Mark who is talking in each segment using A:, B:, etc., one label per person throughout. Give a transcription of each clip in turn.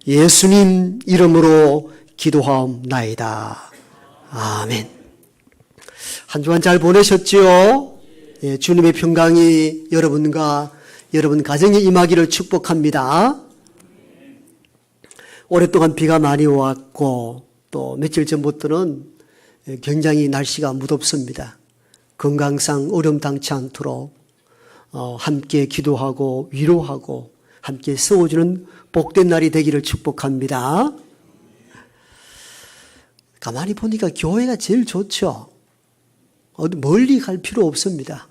A: 예수님 이름으로 기도하옵나이다. 아멘. 한 주간 잘 보내셨지요? 예, 주님의 평강이 여러분과 여러분 가정에 임하기를 축복합니다. 오랫동안 비가 많이 왔고 또 며칠 전부터는 굉장히 날씨가 무덥습니다. 건강상 어려움당치 않도록 함께 기도하고 위로하고 함께 세워주는 복된 날이 되기를 축복합니다. 가만히 보니까 교회가 제일 좋죠. 어디 멀리 갈 필요 없습니다.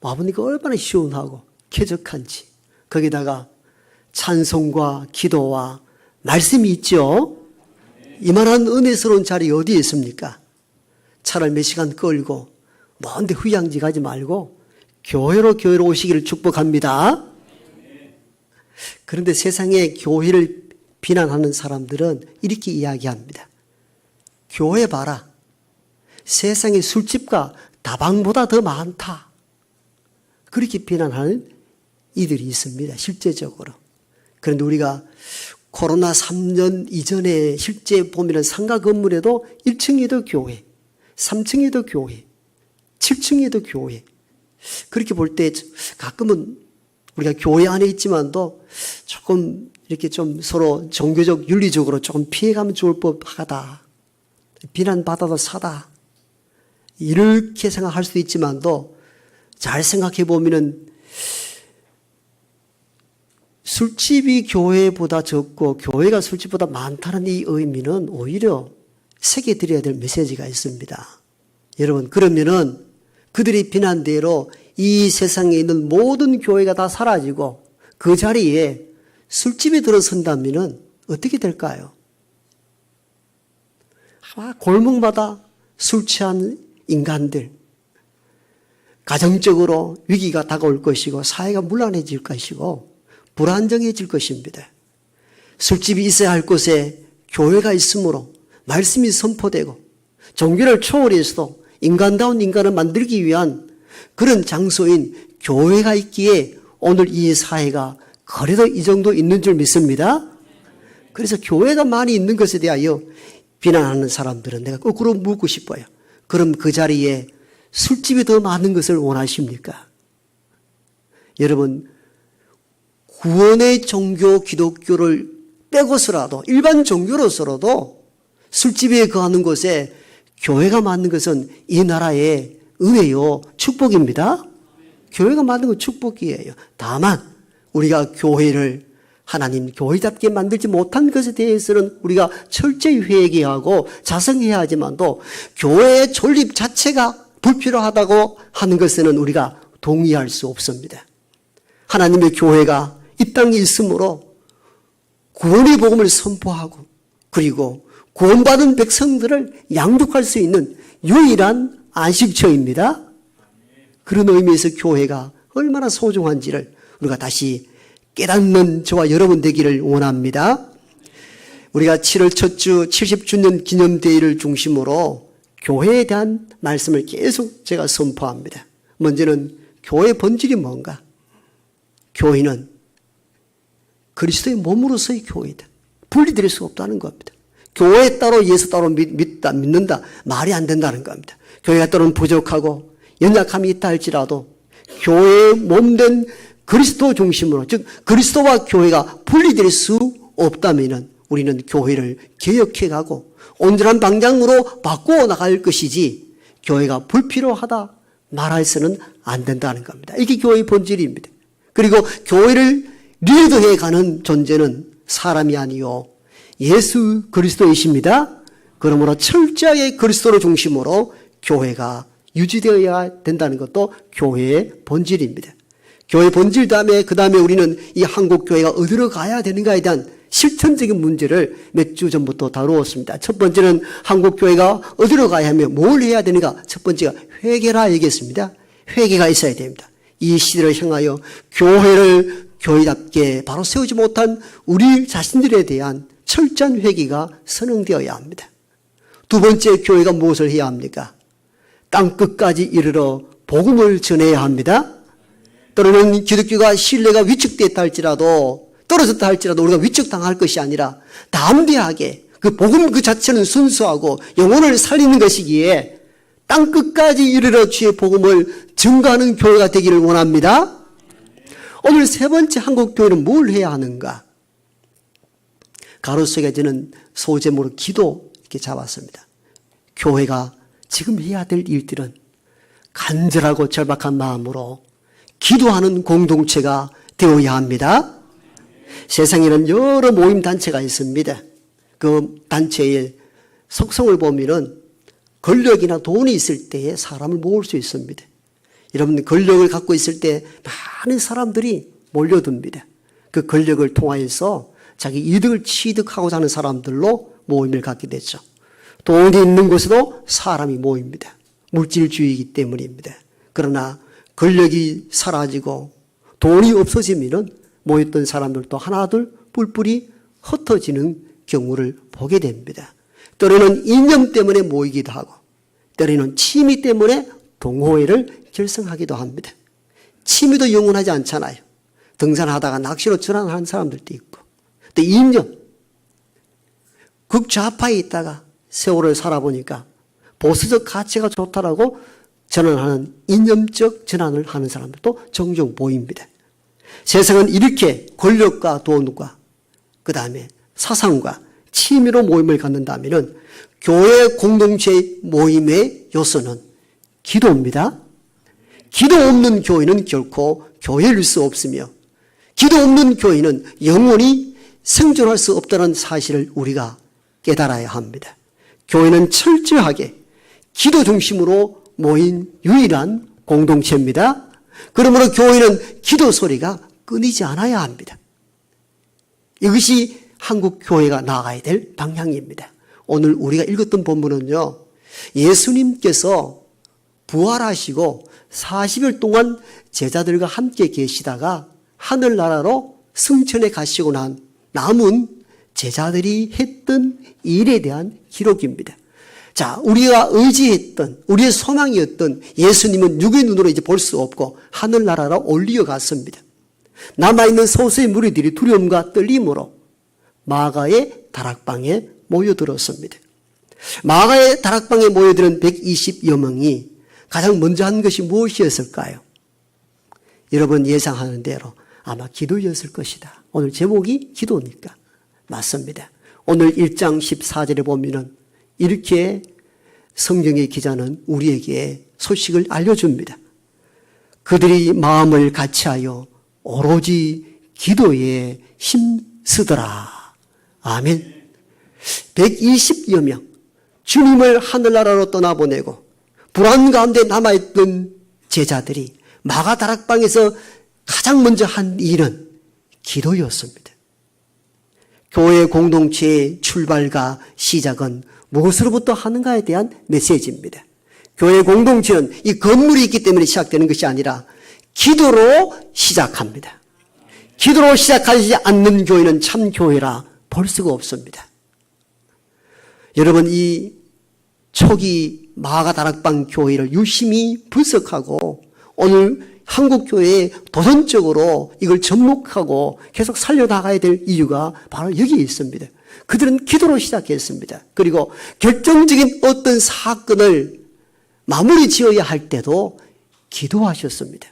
A: 와보니까 얼마나 시원하고 쾌적한지. 거기다가 찬송과 기도와 말씀이 있죠. 이만한 은혜스러운 자리 어디에 있습니까? 차를 몇 시간 끌고 먼데 휴양지 가지 말고 교회로 오시기를 축복합니다. 그런데 세상에 교회를 비난하는 사람들은 이렇게 이야기합니다. 교회 봐라. 세상에 술집과 다방보다 더 많다. 그렇게 비난하는 이들이 있습니다. 실제적으로. 그런데 우리가 코로나 3년 이전에 실제 보면 상가 건물에도 1층에도 교회, 3층에도 교회, 7층에도 교회. 그렇게 볼 때 가끔은 우리가 교회 안에 있지만도 조금 이렇게 좀 서로 종교적, 윤리적으로 조금 피해가면 좋을 법하다. 비난받아도 사다. 이렇게 생각할 수도 있지만도 잘 생각해 보면은 술집이 교회보다 적고 교회가 술집보다 많다는 이 의미는 오히려 새겨드려야 될 메시지가 있습니다. 여러분, 그러면은 그들이 비난대로 이 세상에 있는 모든 교회가 다 사라지고 그 자리에 술집이 들어선다면은 어떻게 될까요? 아마 골목마다 술 취한 인간들, 가정적으로 위기가 다가올 것이고 사회가 문란해질 것이고 불안정해질 것입니다. 술집이 있어야 할 곳에 교회가 있으므로 말씀이 선포되고 종교를 초월해서도 인간다운 인간을 만들기 위한 그런 장소인 교회가 있기에 오늘 이 사회가 그래도 이 정도 있는 줄 믿습니다. 그래서 교회가 많이 있는 것에 대하여 비난하는 사람들은 내가 거꾸로 묻고 싶어요. 그럼 그 자리에 술집이 더 많은 것을 원하십니까? 여러분, 구원의 종교 기독교를 빼고서라도 일반 종교로서라도 술집에 거하는 곳에 교회가 많은 것은 이 나라의 은혜요, 축복입니다. 교회가 많은 건 축복이에요. 다만 우리가 교회를 하나님 교회답게 만들지 못한 것에 대해서는 우리가 철저히 회개하고 자성해야 하지만도 교회의 존립 자체가 불필요하다고 하는 것에는 우리가 동의할 수 없습니다. 하나님의 교회가 이 땅에 있으므로 구원의 복음을 선포하고 그리고 구원받은 백성들을 양육할 수 있는 유일한 안식처입니다. 그런 의미에서 교회가 얼마나 소중한지를 우리가 다시 깨닫는 저와 여러분 되기를 원합니다. 우리가 7월 첫 주 70주년 기념대회를 중심으로 교회에 대한 말씀을 계속 제가 선포합니다. 먼저는 교회의 본질이 뭔가? 교회는 그리스도의 몸으로서의 교회다. 분리될 수 없다는 겁니다. 교회 따로 예수 따로 믿는다. 말이 안 된다는 겁니다. 교회가 때로는 부족하고 연약함이 있다 할지라도 교회의 몸된 그리스도 중심으로, 즉 그리스도와 교회가 분리될 수 없다면 우리는 교회를 개혁해가고 온전한 방향으로 바꾸어 나갈 것이지 교회가 불필요하다 말해서는 안 된다는 겁니다. 이게 교회의 본질입니다. 그리고 교회를 리더해가는 존재는 사람이 아니요 예수 그리스도이십니다. 그러므로 철저하게 그리스도를 중심으로 교회가 유지되어야 된다는 것도 교회의 본질입니다. 교회 본질 다음에 그 다음에 우리는 이 한국교회가 어디로 가야 되는가에 대한 실천적인 문제를 몇 주 전부터 다루었습니다. 첫 번째는 한국교회가 어디로 가야 하며 뭘 해야 되는가? 첫 번째가 회개라 얘기했습니다. 회개가 있어야 됩니다. 이 시대를 향하여 교회를 교회답게 바로 세우지 못한 우리 자신들에 대한 철저한 회개가 선언되어야 합니다. 두 번째, 교회가 무엇을 해야 합니까? 땅끝까지 이르러 복음을 전해야 합니다. 때로는 기독교가 신뢰가 위축됐다 할지라도 떨어졌다 할지라도 우리가 위축당할 것이 아니라 담대하게 그 복음 그 자체는 순수하고 영혼을 살리는 것이기에 땅끝까지 이르러 주의 복음을 증거하는 교회가 되기를 원합니다. 오늘 세 번째 한국교회는 뭘 해야 하는가? 가로수에 저는 소제목으로 기도 이렇게 잡았습니다. 교회가 지금 해야 될 일들은 간절하고 절박한 마음으로 기도하는 공동체가 되어야 합니다. 세상에는 여러 모임 단체가 있습니다. 그 단체의 속성을 보면은 권력이나 돈이 있을 때에 사람을 모을 수 있습니다. 여러분 권력을 갖고 있을 때 많은 사람들이 몰려듭니다. 그 권력을 통하여서 자기 이득을 취득하고자 하는 사람들로 모임을 갖게 되죠. 돈이 있는 곳에도 사람이 모입니다. 물질주의이기 때문입니다. 그러나 권력이 사라지고 돈이 없어지면 모였던 사람들도 하나둘 뿔뿔이 흩어지는 경우를 보게 됩니다. 때로는 이념 때문에 모이기도 하고 때로는 취미 때문에 동호회를 결성하기도 합니다. 취미도 영원하지 않잖아요. 등산하다가 낚시로 전환하는 사람들도 있고 또 이념 극좌파에 있다가 세월을 살아보니까 보수적 가치가 좋다라고 전환하는 이념적 전환을 하는 사람들도 종종 보입니다. 세상은 이렇게 권력과 돈과 그 다음에 사상과 취미로 모임을 갖는다면 교회 공동체 모임의 요소는 기도입니다. 기도 없는 교회는 결코 교회일 수 없으며 기도 없는 교회는 영원히 생존할 수 없다는 사실을 우리가 깨달아야 합니다. 교회는 철저하게 기도 중심으로 모인 유일한 공동체입니다. 그러므로 교회는 기도 소리가 끊이지 않아야 합니다. 이것이 한국 교회가 나아가야 될 방향입니다. 오늘 우리가 읽었던 본문은요, 예수님께서 부활하시고 40일 동안 제자들과 함께 계시다가 하늘나라로 승천해 가시고 난 남은 제자들이 했던 일에 대한 기록입니다. 자, 우리가 의지했던 우리의 소망이었던 예수님은 육의 눈으로 이제 볼 수 없고 하늘나라로 올리어 갔습니다. 남아있는 소수의 무리들이 두려움과 떨림으로 마가의 다락방에 모여들었습니다. 마가의 다락방에 모여드는 120여 명이 가장 먼저 한 것이 무엇이었을까요? 여러분 예상하는 대로 아마 기도였을 것이다. 오늘 제목이 기도니까 맞습니다. 오늘 1장 14절에 보면은 이렇게 성경의 기자는 우리에게 소식을 알려줍니다. 그들이 마음을 같이하여 오로지 기도에 힘쓰더라. 아멘. 120여 명 주님을 하늘나라로 떠나보내고 불안 가운데 남아있던 제자들이 마가 다락방에서 가장 먼저 한 일은 기도였습니다. 교회 공동체의 출발과 시작은 무엇으로부터 하는가에 대한 메시지입니다. 교회 공동체는 이 건물이 있기 때문에 시작되는 것이 아니라 기도로 시작합니다. 기도로 시작하지 않는 교회는 참 교회라 볼 수가 없습니다. 여러분 이 초기 마가 다락방 교회를 유심히 분석하고 오늘 한국교회에 도전적으로 이걸 접목하고 계속 살려나가야 될 이유가 바로 여기에 있습니다. 그들은 기도로 시작했습니다. 그리고 결정적인 어떤 사건을 마무리 지어야 할 때도 기도하셨습니다.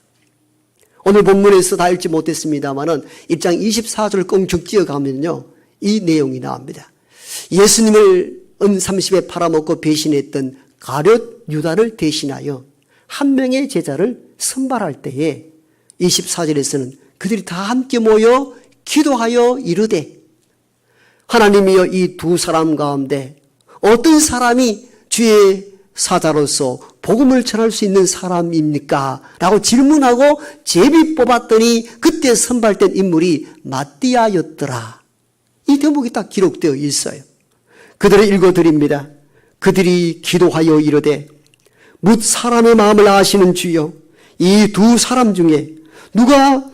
A: 오늘 본문에서 다 읽지 못했습니다만은 1장 24절을 껑충 찌어가면요 이 내용이 나옵니다. 예수님을 은30에 팔아먹고 배신했던 가룟 유다를 대신하여 한 명의 제자를 선발할 때에 24절에서는 그들이 다 함께 모여 기도하여 이르되 하나님이여 이 두 사람 가운데 어떤 사람이 주의 사자로서 복음을 전할 수 있는 사람입니까? 라고 질문하고 제비 뽑았더니 그때 선발된 인물이 마띠아였더라. 이 대목이 딱 기록되어 있어요. 그들을 읽어드립니다. 그들이 기도하여 이르되 뭇 사람의 마음을 아시는 주여 이 두 사람 중에 누가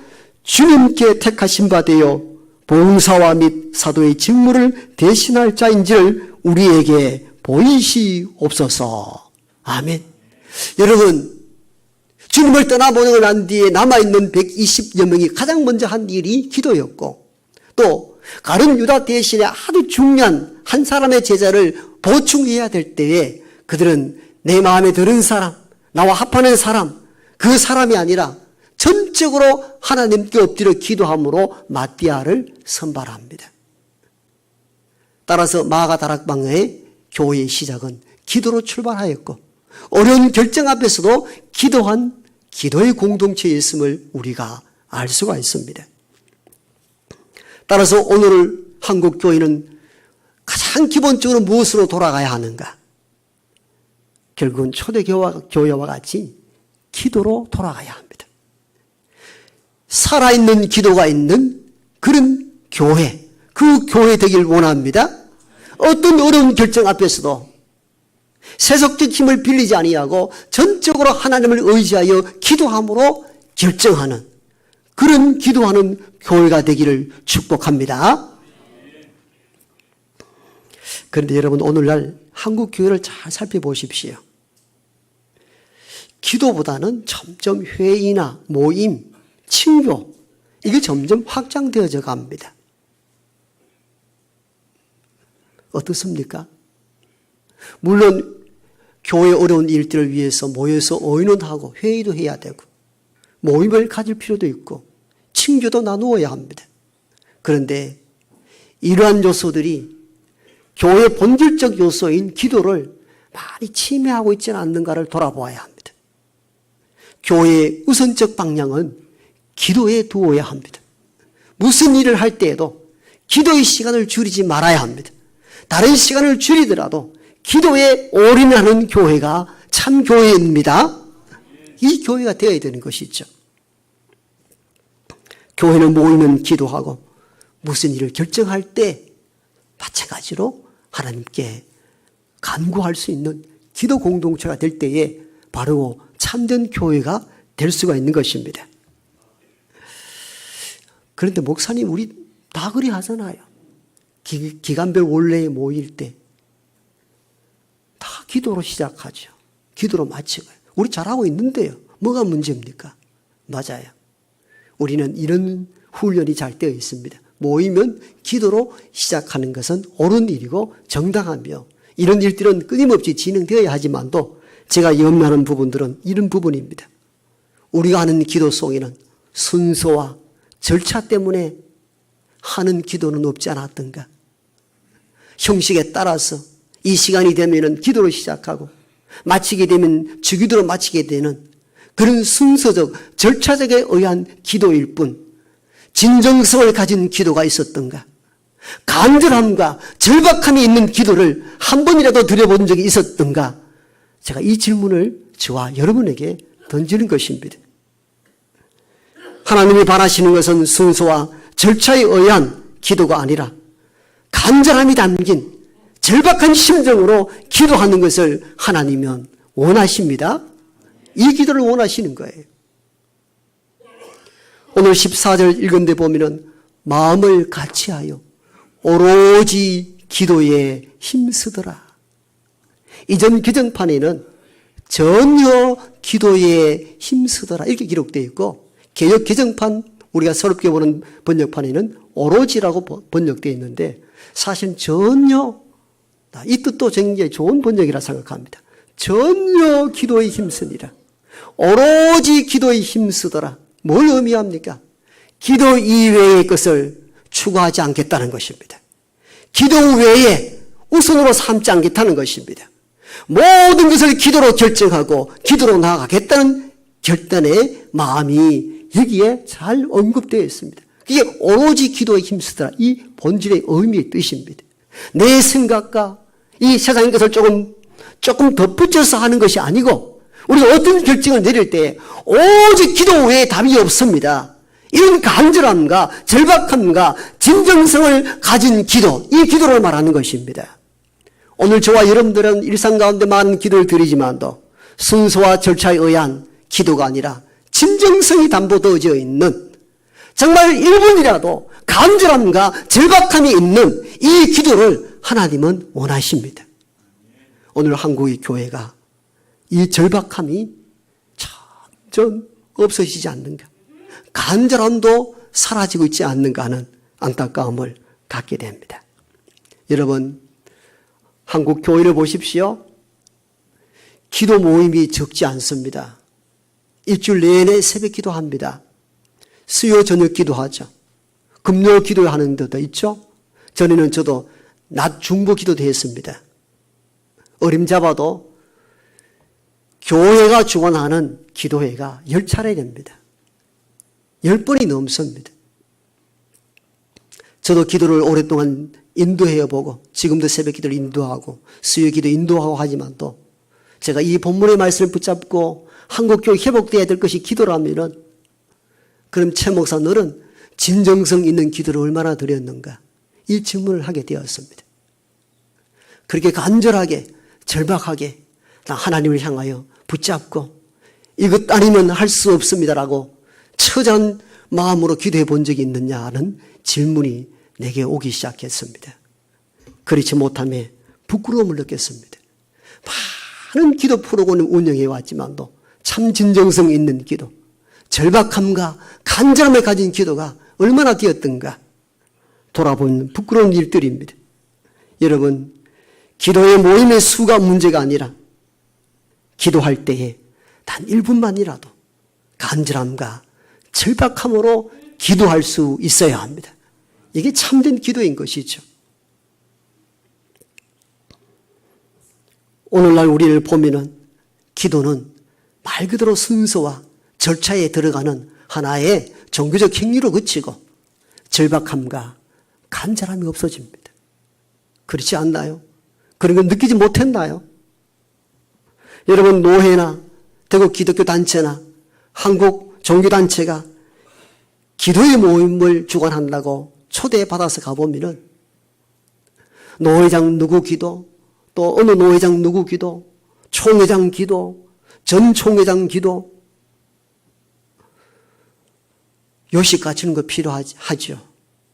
A: 주님께 택하신 바 되어 봉사와 및 사도의 직무를 대신할 자인지를 우리에게 보이시옵소서. 아멘. 여러분 주님을 떠나보내고 난 뒤에 남아있는 120여 명이 가장 먼저 한 일이 기도였고 또 가룟 유다 대신에 아주 중요한 한 사람의 제자를 보충해야 될 때에 그들은 내 마음에 드는 사람, 나와 합하는 사람, 그 사람이 아니라 전적으로 하나님께 엎드려 기도함으로 마띠아를 선발합니다. 따라서 마가다락방의 교회의 시작은 기도로 출발하였고 어려운 결정 앞에서도 기도한 기도의 공동체였음을 우리가 알 수가 있습니다. 따라서 오늘 한국 교회는 가장 기본적으로 무엇으로 돌아가야 하는가? 결국은 초대교회와 같이 기도로 돌아가야 합니다. 살아있는 기도가 있는 그런 교회, 그 교회 되길 원합니다. 어떤 어려운 결정 앞에서도 세속적 힘을 빌리지 아니하고 전적으로 하나님을 의지하여 기도함으로 결정하는 그런 기도하는 교회가 되기를 축복합니다. 그런데 여러분 오늘날 한국 교회를 잘 살펴보십시오. 기도보다는 점점 회의나 모임, 친교 이게 점점 확장되어져 갑니다. 어떻습니까? 물론 교회 어려운 일들을 위해서 모여서 의논하고 회의도 해야 되고 모임을 가질 필요도 있고 친교도 나누어야 합니다. 그런데 이러한 요소들이 교회의 본질적 요소인 기도를 많이 침해하고 있지는 않는가를 돌아보아야 합니다. 교회의 우선적 방향은 기도에 두어야 합니다. 무슨 일을 할 때에도 기도의 시간을 줄이지 말아야 합니다. 다른 시간을 줄이더라도 기도에 올인하는 교회가 참 교회입니다. 이 교회가 되어야 되는 것이죠. 교회는 모이면 기도하고 무슨 일을 결정할 때 마찬가지로 하나님께 간구할 수 있는 기도 공동체가 될 때에 바로 참된 교회가 될 수가 있는 것입니다. 그런데 목사님 우리 다 그리 하잖아요. 기간별 원래에 모일 때 다 기도로 시작하죠. 기도로 마치고요. 우리 잘하고 있는데요. 뭐가 문제입니까? 맞아요. 우리는 이런 훈련이 잘 되어 있습니다. 모이면 기도로 시작하는 것은 옳은 일이고 정당하며 이런 일들은 끊임없이 진행되어야 하지만도 제가 염려하는 부분들은 이런 부분입니다. 우리가 하는 기도송에는 순서와 절차 때문에 하는 기도는 없지 않았던가? 형식에 따라서 이 시간이 되면은 기도로 시작하고 마치게 되면 주기도로 마치게 되는 그런 순서적 절차적에 의한 기도일 뿐 진정성을 가진 기도가 있었던가? 간절함과 절박함이 있는 기도를 한 번이라도 드려본 적이 있었던가? 제가 이 질문을 저와 여러분에게 던지는 것입니다. 하나님이 바라시는 것은 순서와 절차에 의한 기도가 아니라 간절함이 담긴 절박한 심정으로 기도하는 것을 하나님은 원하십니다. 이 기도를 원하시는 거예요. 오늘 14절 읽은 데 보면은 마음을 같이하여 오로지 기도에 힘쓰더라. 이전 개정판에는 전혀 기도에 힘쓰더라 이렇게 기록되어 있고 개역 개정판 우리가 새롭게 보는 번역판에는 오로지라고 번역되어 있는데 사실 전혀 이 뜻도 굉장히 좋은 번역이라 생각합니다. 전혀 기도에 힘쓰니라. 오로지 기도에 힘쓰더라. 뭘 의미합니까? 기도 이외의 것을 추구하지 않겠다는 것입니다. 기도 외에 우선으로 삼지 않겠다는 것입니다. 모든 것을 기도로 결정하고 기도로 나아가겠다는 결단의 마음이 여기에 잘 언급되어 있습니다. 그게 오로지 기도에 힘쓰더라. 이 본질의 의미의 뜻입니다. 내 생각과 이 세상의 것을 조금 덧붙여서 하는 것이 아니고 우리가 어떤 결정을 내릴 때 오직 기도 외에 답이 없습니다. 이런 간절함과 절박함과 진정성을 가진 기도, 이 기도를 말하는 것입니다. 오늘 저와 여러분들은 일상 가운데 많은 기도를 드리지만도 순서와 절차에 의한 기도가 아니라 진정성이 담보되어져 있는 정말 1분이라도 간절함과 절박함이 있는 이 기도를 하나님은 원하십니다. 오늘 한국의 교회가 이 절박함이 점점 없어지지 않는가? 간절함도 사라지고 있지 않는가 하는 안타까움을 갖게 됩니다. 여러분, 한국 교회를 보십시오. 기도 모임이 적지 않습니다. 일주일 내내 새벽 기도합니다. 수요 저녁 기도하죠. 금요 기도하는 데도 있죠. 전에는 저도 낮 중보 기도도 했습니다. 어림잡아도 교회가 주관하는 기도회가 10차례 됩니다. 10번이 넘습니다. 저도 기도를 오랫동안 인도해 보고 지금도 새벽 기도를 인도하고 수요 기도 인도하고 하지만 또 제가 이 본문의 말씀을 붙잡고 한국교회 회복되어야 될 것이 기도라면은 그럼 최 목사 너는 진정성 있는 기도를 얼마나 드렸는가 이 질문을 하게 되었습니다. 그렇게 간절하게 절박하게 나 하나님을 향하여 붙잡고 이것 아니면 할 수 없습니다라고 처절한 마음으로 기도해 본 적이 있느냐는 질문이 내게 오기 시작했습니다. 그렇지 못함에 부끄러움을 느꼈습니다. 많은 기도 프로그램을 운영해 왔지만도 참 진정성 있는 기도, 절박함과 간절함을 가진 기도가 얼마나 되었던가 돌아보는 부끄러운 일들입니다. 여러분, 기도의 모임의 수가 문제가 아니라 기도할 때에 단 1분만이라도 간절함과 절박함으로 기도할 수 있어야 합니다. 이게 참된 기도인 것이죠. 오늘날 우리를 보면은 기도는 말 그대로 순서와 절차에 들어가는 하나의 종교적 행위로 그치고 절박함과 간절함이 없어집니다. 그렇지 않나요? 그런 걸 느끼지 못했나요? 여러분, 노회나 대구 기독교 단체나 한국 종교단체가 기도의 모임을 주관한다고 초대받아서 가보면은 노회장 누구 기도, 또 어느 노회장 누구 기도, 총회장 기도, 전 총회장 기도, 요식 갖추는 거 필요하죠.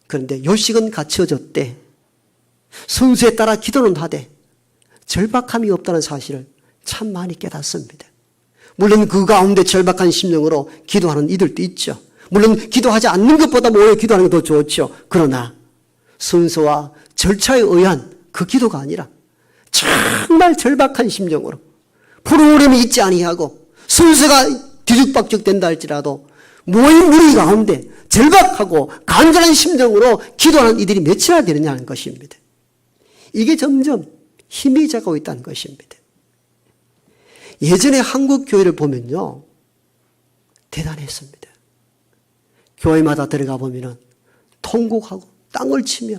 A: 그런데 요식은 갖춰졌대. 순수에 따라 기도는 하되 절박함이 없다는 사실을 참 많이 깨닫습니다. 물론 그 가운데 절박한 심령으로 기도하는 이들도 있죠. 물론 기도하지 않는 것보다 오히려 기도하는 게 더 좋죠. 그러나 순서와 절차에 의한 그 기도가 아니라 정말 절박한 심정으로 프로그램이 있지 아니하고 순서가 뒤죽박죽 된다 할지라도 모인 무리 가운데 절박하고 간절한 심정으로 기도하는 이들이 몇이나 되느냐는 것입니다. 이게 점점 힘이 작고 있다는 것입니다. 예전에 한국 교회를 보면요, 대단했습니다. 교회마다 들어가 보면은 통곡하고 땅을 치며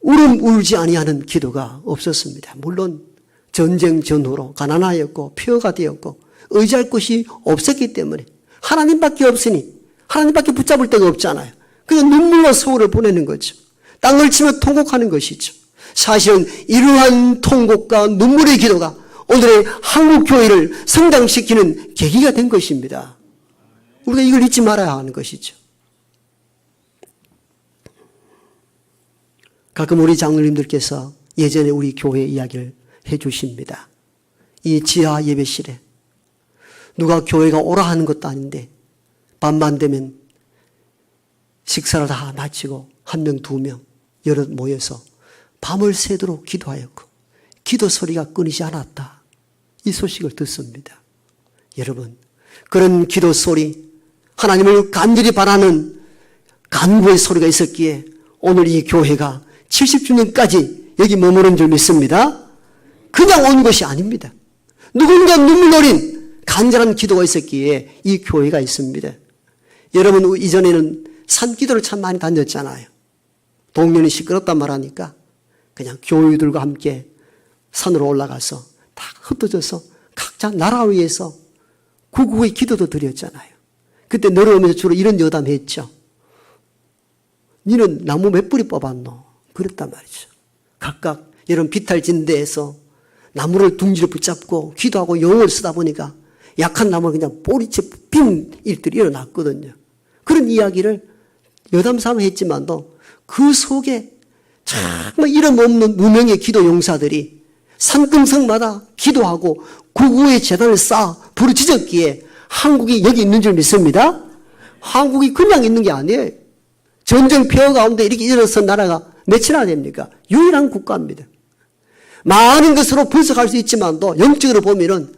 A: 울지 아니하는 기도가 없었습니다. 물론 전쟁 전후로 가난하였고 폐허가 되었고 의지할 곳이 없었기 때문에 하나님밖에 없으니 하나님밖에 붙잡을 데가 없잖아요. 그래서 눈물로 서울을 보내는 거죠. 땅을 치며 통곡하는 것이죠. 사실은 이러한 통곡과 눈물의 기도가 오늘의 한국 교회를 성장시키는 계기가 된 것입니다. 우리가 이걸 잊지 말아야 하는 것이죠. 가끔 우리 장로님들께서 예전에 우리 교회 이야기를 해 주십니다. 이 지하 예배실에 누가 교회가 오라 하는 것도 아닌데 밤만 되면 식사를 다 마치고 한 명, 두 명 여럿 모여서 밤을 새도록 기도하였고 기도 소리가 끊이지 않았다. 이 소식을 듣습니다. 여러분, 그런 기도 소리, 하나님을 간절히 바라는 간구의 소리가 있었기에 오늘 이 교회가 70주년까지 여기 머무른 줄 믿습니다. 그냥 온 것이 아닙니다. 누군가 눈물 어린 간절한 기도가 있었기에 이 교회가 있습니다. 여러분, 이전에는 산기도를 참 많이 다녔잖아요. 동년이 시끄럽단 말하니까 그냥 교우들과 함께 산으로 올라가서 다 흩어져서 각자 나라 위에서 구국의 기도도 드렸잖아요. 그때 내려오면서 주로 이런 여담했죠. 니는 나무 몇 뿌리 뽑았노? 그랬단 말이죠. 각각 이런 비탈진 데에서 나무를 둥지를 붙잡고 기도하고 영을 쓰다 보니까 약한 나무를 그냥 뿌리채 핀 일들이 일어났거든요. 그런 이야기를 여담삼아 했지만도 그 속에 정말 이름 없는 무명의 기도 용사들이 산금성마다 기도하고 구구의 재단을 쌓아 부르짖었기에 한국이 여기 있는 줄 믿습니다. 한국이 그냥 있는 게 아니에요. 전쟁 폐허 가운데 이렇게 일어선 나라가 몇이나 됩니까? 유일한 국가입니다. 많은 것으로 분석할 수 있지만도 영적으로 보면은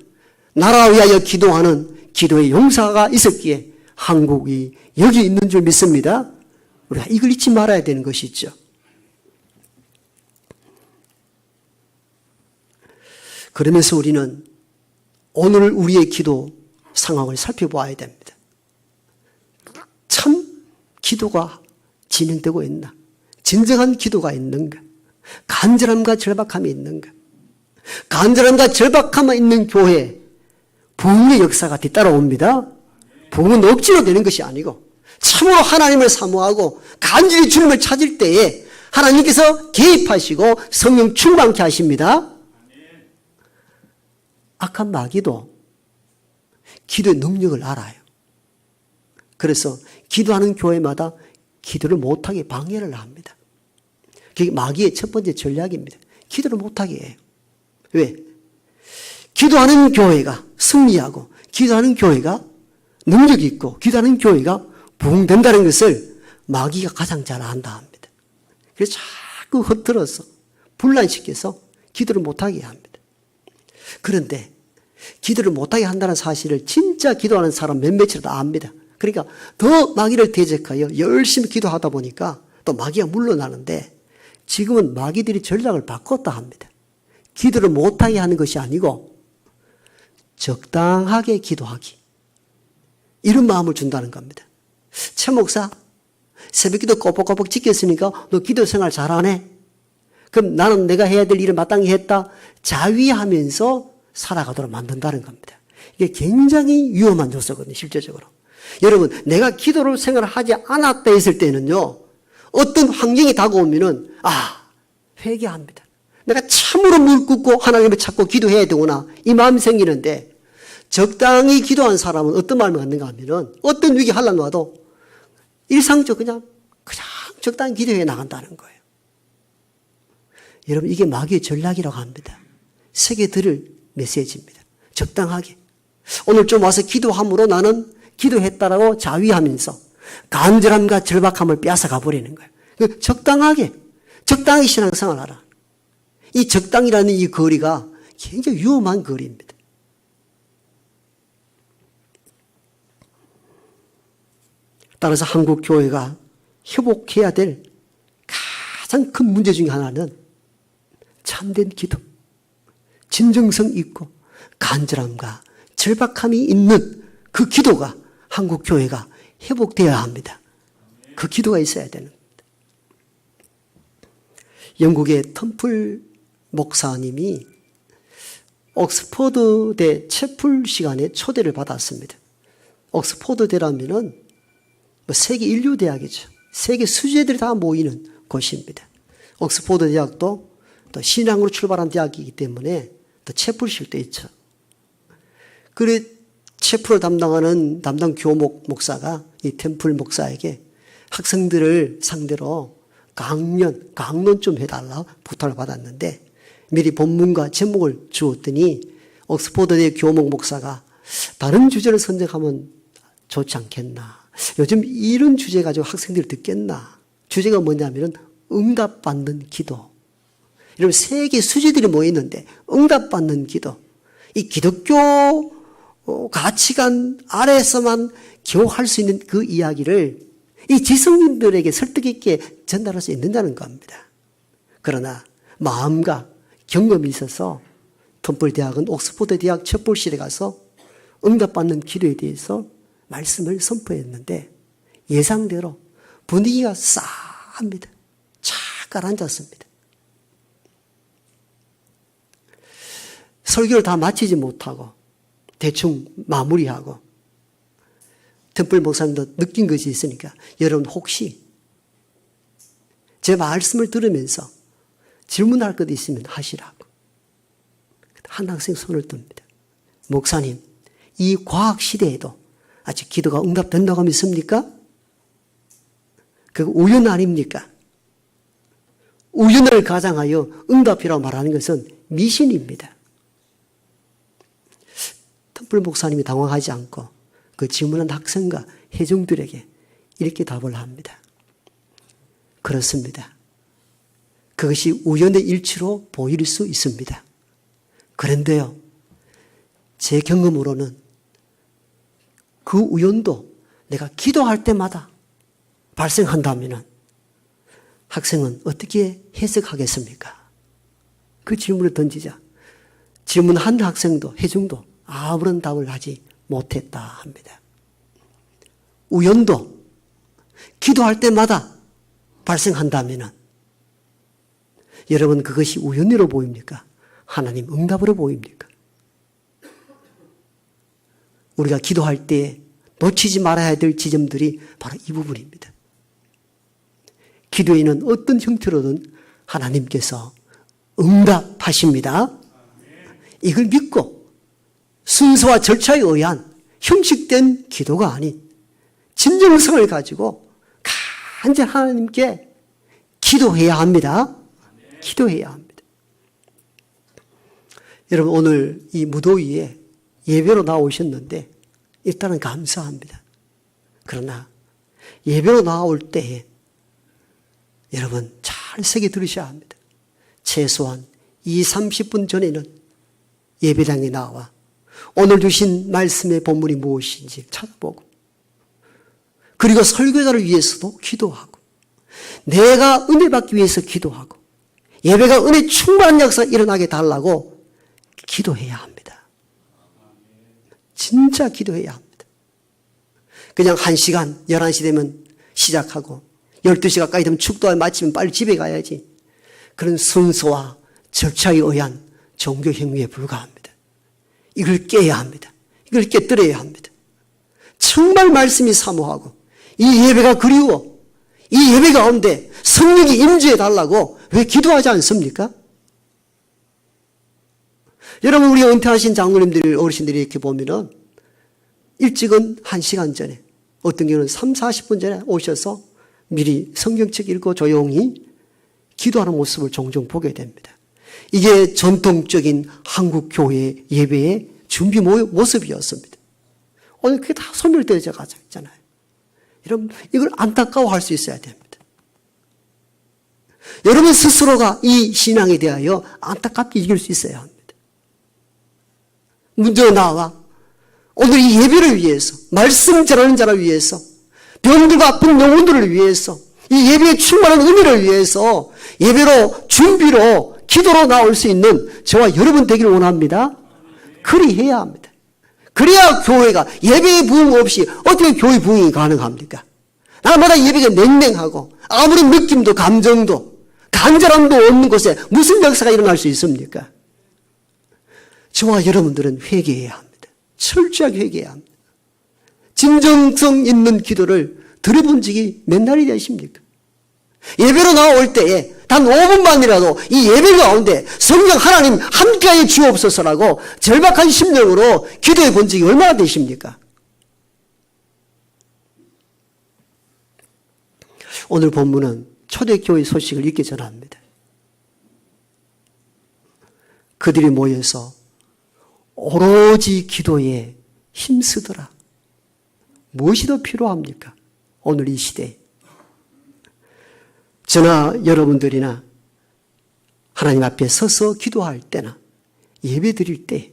A: 나라 위하여 기도하는 기도의 용사가 있었기에 한국이 여기 있는 줄 믿습니다. 우리가 이걸 잊지 말아야 되는 것이죠. 그러면서 우리는 오늘 우리의 기도 상황을 살펴보아야 됩니다. 참 기도가 진행되고 있나? 진정한 기도가 있는가? 간절함과 절박함이 있는가? 간절함과 절박함이 있는 교회, 부흥의 역사가 뒤따라옵니다. 부흥은 억지로 되는 것이 아니고 참으로 하나님을 사모하고 간절히 주님을 찾을 때에 하나님께서 개입하시고 성령 충만케 하십니다. 악한 마귀도 기도의 능력을 알아요. 그래서 기도하는 교회마다 기도를 못하게 방해를 합니다. 그게 마귀의 첫 번째 전략입니다. 기도를 못하게 해요. 왜? 기도하는 교회가 승리하고 기도하는 교회가 능력이 있고 기도하는 교회가 부흥된다는 것을 마귀가 가장 잘 안다 합니다. 그래서 자꾸 흩어서 분란시켜서 기도를 못하게 합니다. 그런데 기도를 못하게 한다는 사실을 진짜 기도하는 사람 몇몇이라도 압니다. 그러니까 더 마귀를 대적하여 열심히 기도하다 보니까 또 마귀가 물러나는데 지금은 마귀들이 전략을 바꿨다 합니다. 기도를 못하게 하는 것이 아니고 적당하게 기도하기. 이런 마음을 준다는 겁니다. 최 목사, 새벽기도 꼬박꼬박 지켰으니까 너 기도 생활 잘하네? 그럼 나는 내가 해야 될 일을 마땅히 했다. 자위하면서 살아가도록 만든다는 겁니다. 이게 굉장히 위험한 요소거든요, 실제적으로. 여러분, 내가 기도를 생활하지 않았다 했을 때는요, 어떤 환경이 다가오면은, 회개합니다. 내가 참으로 무릎 꿇고 하나님을 찾고 기도해야 되구나. 이 마음이 생기는데, 적당히 기도한 사람은 어떤 마음이 갖는가 하면은, 어떤 위기 한란 와도 일상적으로 그냥 적당히 기도해 나간다는 거예요. 여러분, 이게 마귀의 전략이라고 합니다. 세계 들을 메시지입니다. 적당하게. 오늘 좀 와서 기도함으로 나는 기도했다라고 자위하면서 간절함과 절박함을 빼앗아 가버리는 거예요. 적당하게 신앙생활을 하라. 이 적당이라는 이 거리가 굉장히 위험한 거리입니다. 따라서 한국 교회가 회복해야 될 가장 큰 문제 중에 하나는 참된 기도, 진정성 있고 간절함과 절박함이 있는 그 기도가 한국 교회가 회복되어야 합니다. 그 기도가 있어야 되는 겁니다. 영국의 텀플 목사님이 옥스퍼드대 채플 시간에 초대를 받았습니다. 옥스퍼드대라면은 세계 인류 대학이죠. 세계 수재들이 다 모이는 곳입니다. 옥스퍼드 대학도 또 신앙으로 출발한 대학이기 때문에 또 채플실도 있죠. 그래 채플을 담당하는 담당 교목 목사가 이 템플 목사에게 학생들을 상대로 강론 좀 해달라 부탁을 받았는데 미리 본문과 제목을 주었더니 옥스퍼드대 교목 목사가 다른 주제를 선정하면 좋지 않겠나. 요즘 이런 주제 가지고 학생들이 듣겠나. 주제가 뭐냐면 응답받는 기도. 여러분 세계 수지들이 모이는데 응답받는 기도. 이 기독교 가치관 아래에서만 겨우 할 수 있는 그 이야기를 이 지성인들에게 설득 있게 전달할 수 있는다는 겁니다. 그러나 마음과 경험이 있어서 텀플 대학은 옥스퍼드 대학 첩볼실에 가서 응답받는 기도에 대해서 말씀을 선포했는데 예상대로 분위기가 싸합니다. 착 가라앉았습니다. 설교를 다 마치지 못하고 대충 마무리하고 템플 목사님도 느낀 것이 있으니까 여러분 혹시 제 말씀을 들으면서 질문할 것 있으면 하시라고. 한 학생 손을 듭니다. 목사님, 이 과학 시대에도 아직 기도가 응답된다고 믿습니까? 그거 우연 아닙니까? 우연을 가장하여 응답이라고 말하는 것은 미신입니다. 템플 목사님이 당황하지 않고 그 질문한 학생과 회중들에게 이렇게 답을 합니다. 그렇습니다. 그것이 우연의 일치로 보일 수 있습니다. 그런데요, 제 경험으로는 그 우연도 내가 기도할 때마다 발생한다면 학생은 어떻게 해석하겠습니까? 그 질문을 던지자 질문한 학생도 회중도 아무런 답을 하지 못했다 합니다. 우연도 기도할 때마다 발생한다면 여러분 그것이 우연으로 보입니까? 하나님 응답으로 보입니까? 우리가 기도할 때 놓치지 말아야 될 지점들이 바로 이 부분입니다. 기도에는 어떤 형태로든 하나님께서 응답하십니다. 이걸 믿고 순서와 절차에 의한 형식된 기도가 아닌 진정성을 가지고 간절히 하나님께 기도해야 합니다. 기도해야 합니다. 여러분 오늘 이 무더위에 예배로 나오셨는데 일단은 감사합니다. 그러나 예배로 나올 때에 여러분 잘 새겨 들으셔야 합니다. 최소한 30분 전에는 예배당에 나와 오늘 주신 말씀의 본문이 무엇인지 찾아보고 그리고 설교자를 위해서도 기도하고 내가 은혜 받기 위해서 기도하고 예배가 은혜 충만한 역사가 일어나게 달라고 기도해야 합니다. 진짜 기도해야 합니다. 그냥 1시간, 11시 되면 시작하고 12시 가까이 되면 축도가 마치면 빨리 집에 가야지. 그런 순서와 절차에 의한 종교 행위에 불과합니다. 이걸 깨야 합니다. 이걸 깨뜨려야 합니다. 정말 말씀이 사모하고 이 예배가 그리워 이 예배 가운데 성령이 임재해 달라고 왜 기도하지 않습니까? 여러분 우리 은퇴하신 장로님들 어르신들이 이렇게 보면은 일찍은 1시간 전에 어떤 경우는 3, 40분 전에 오셔서 미리 성경책 읽고 조용히 기도하는 모습을 종종 보게 됩니다. 이게 전통적인 한국 교회 예배의 준비 모습이었습니다. 오늘 그게 다 소멸되어져 가지고 있잖아요. 여러분 이걸 안타까워할 수 있어야 됩니다. 여러분 스스로가 이 신앙에 대하여 안타깝게 이길 수 있어야 합니다. 먼저 나와 오늘 이 예배를 위해서 말씀 전하는 자를 위해서 병들고 아픈 영혼들을 위해서 이 예배의 충만한 의미를 위해서 예배로 준비로 기도로 나올 수 있는 저와 여러분 되기를 원합니다. 그리해야 합니다. 그래야 교회가 예배의 부흥 없이 어떻게 교회 부흥이 가능합니까? 날마다 예배가 냉랭하고 아무런 느낌도 감정도 간절함도 없는 곳에 무슨 역사가 일어날 수 있습니까? 저와 여러분들은 회개해야 합니다. 철저하게 회개해야 합니다. 진정성 있는 기도를 들어본 적이 몇 날이 되십니까? 예배로 나올 때에 단 5분만이라도 이 예배 가운데 성령 하나님 함께하여 주옵소서라고 절박한 심령으로 기도해 본 적이 얼마나 되십니까? 오늘 본문은 초대교회 소식을 읽기 전합니다. 그들이 모여서 오로지 기도에 힘쓰더라. 무엇이 더 필요합니까? 오늘 이 시대에. 저나 여러분들이나 하나님 앞에 서서 기도할 때나 예배 드릴 때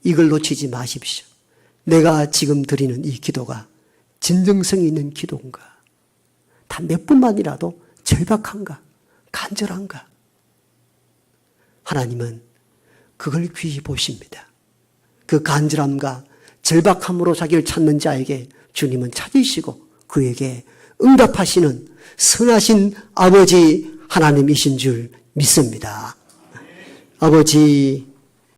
A: 이걸 놓치지 마십시오. 내가 지금 드리는 이 기도가 진정성이 있는 기도인가? 단 몇 분만이라도 절박한가? 간절한가? 하나님은 그걸 귀히 보십니다. 그 간절함과 절박함으로 자기를 찾는 자에게 주님은 찾으시고 그에게 응답하시는 선하신 아버지 하나님이신 줄 믿습니다. 아버지